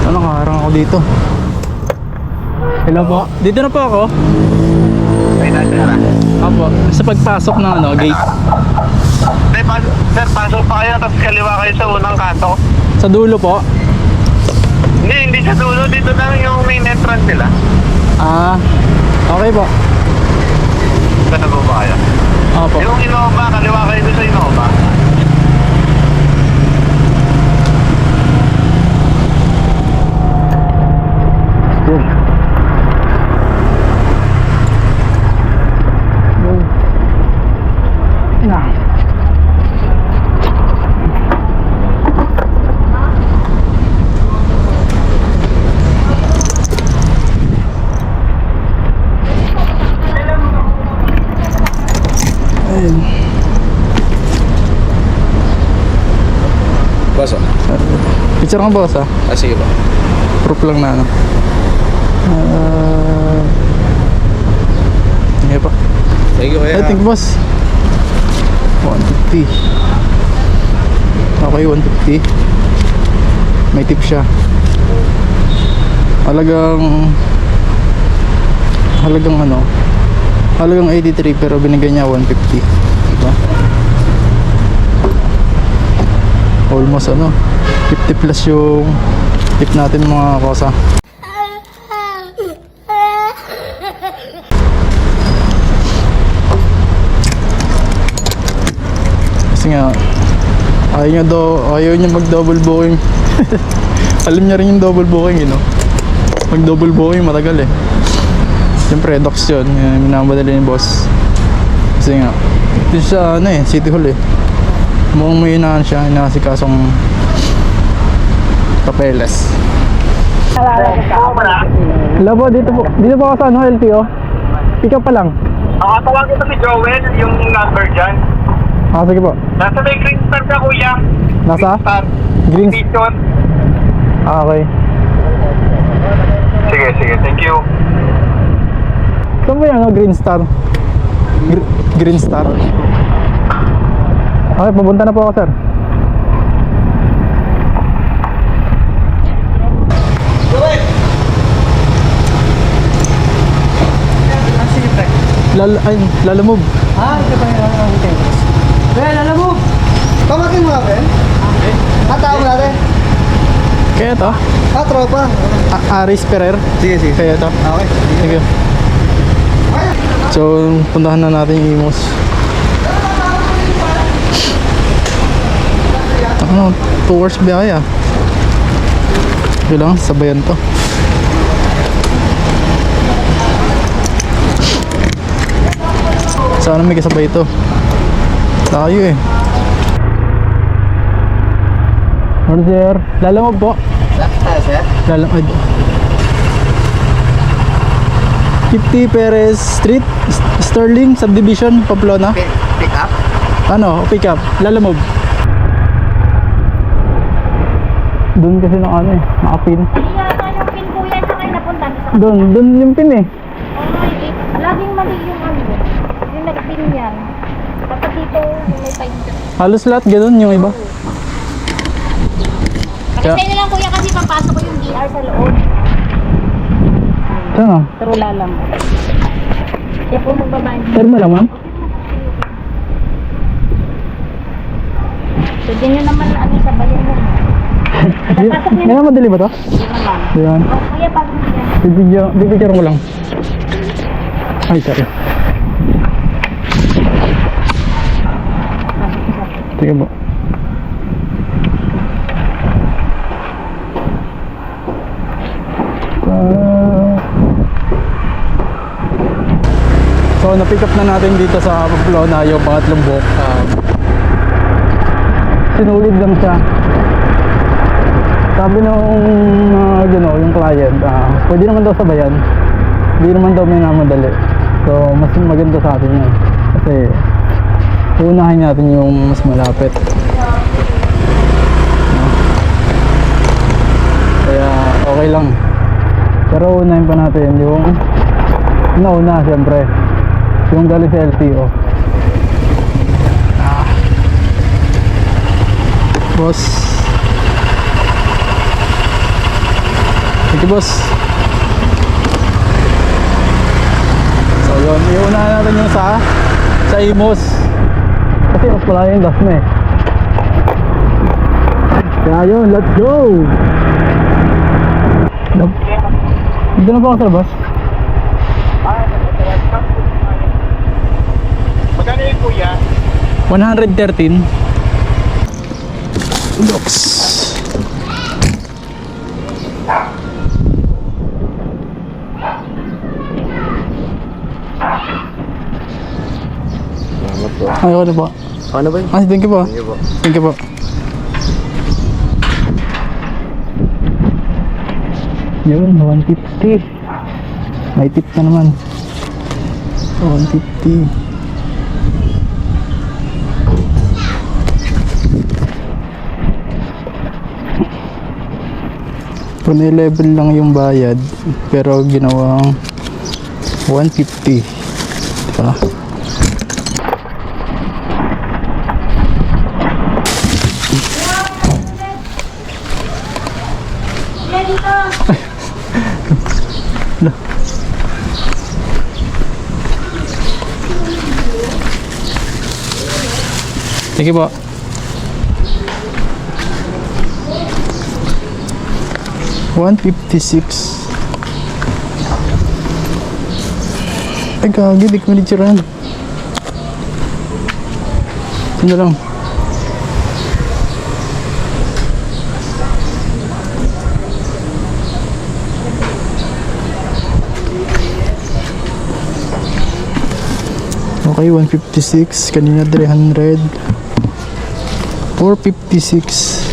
Ano, nakaharang ako dito. Hello po. Dito na po ako. Ay, nasira. Apo, sa pagpasok ng ano, gate. Sir, pasok pa kayo tapos kaliwa kayo sa unang kanto. Sa dulo po. Hindi sa dulo. Dito lang yung main entrance nila. Ah, okay po. Saan na ba kayo? Apo. Yung Innova, kaliwa kayo doon sa Innova. Good. Nah. Ayun. Boss, Picture ka boss ah. sige ba? Proof lang na ano. Hindi pa. Thank you, I think boss 150. Okay, 150. May tip siya. Halagang ano, halagang 83 pero binigay niya 150, diba? Almost ano, 50 plus yung tip natin mga kosa. Kasi nga ayaw niya mag double booking. Alam niya rin yung double booking, you know? Mag double booking matagal eh. Siyempre docs yun, minamadali ni boss. Kasi nga dito sa ano eh, City Hall eh. Mukhang may inahan siya, inasikasong papeles. Hello po, dito po ako sa ano, LTO. Pick up pa lang. Tawagin ko si Joel, yung number dyan. Ah, sige po. Nasa may Green Star ka, kuya. Nasa? Star. Green Station. Ah, okay. Sige, thank you. Saan ba yan, no? Green Star? Green Star. Okay, pupunta na po ako, sir. Lalamove. Ito ba yung tennis? Well, alam mo, pamakin mo natin? Tawag natin? Kaya ito? Tropa. Aris Ferrer. Sige. Kaya ito. Okay. Thank you. So, puntahan na natin yung Imos. Ano, 2 hours biyahe ah. Okay lang, sabayan to. Sana may kasabay ito. Tayo eh. Ano sir? Lalamog po. Sir? Lalamog. 50 Perez Street, Sterling Subdivision, Pamplona. Pick up? Ano? Pick up. Lalamog. Doon kasi na ano eh, nakapin. Yata yung pin kuya sa kayo napunta. Doon yung pin eh. Laging mali yung ano. Yung nag-pin yan. Kapag dito, yung may time. Halos lahat ganun yung iba. Pakisay na lang kuya kasi papasok ko yung DR sa loob. Saan ah? Pero lalang. Kaya po magbabahin. Sir mo lang ma'am? Pwede nyo naman ano sa bayan mo. Pasok Hindi na madali ba to? Hindi naman. Yan. O kuya, pasok mo yan. Bibigyan ko lang. Ay, sorry. Sige po. So, na-pick up na natin dito sa Pamplona yung pangatlong buhok. Sinulid lang siya. Sabi nung yung client, pwede naman daw sabayan. Hindi naman daw may namadali. So, mas maganda sa atin yun. Kasi, unahin natin yung mas malapit. Kaya, okay lang. Pero unahin pa natin yung nauna, siyempre. Yung galing sa LTO. Boss. Thank you, boss. So, yun. Iunahan natin yung sa Imos. Kasi mas pala yung gas na eh. Kaya yun, let's go! Dito na po ako sa labas. Magkano yun, kuya? 113. Looks. Ayoko na po. Ano ba yun? Thank you po. Thank you po. Yun, 150. May tip na naman. 150. Level lang yung bayad pero ginawang 150, diba? Thank you po. $156. Ay kagi, di ko manitsirahan. Sino lang? Okay, 156. Kanina 300. 456.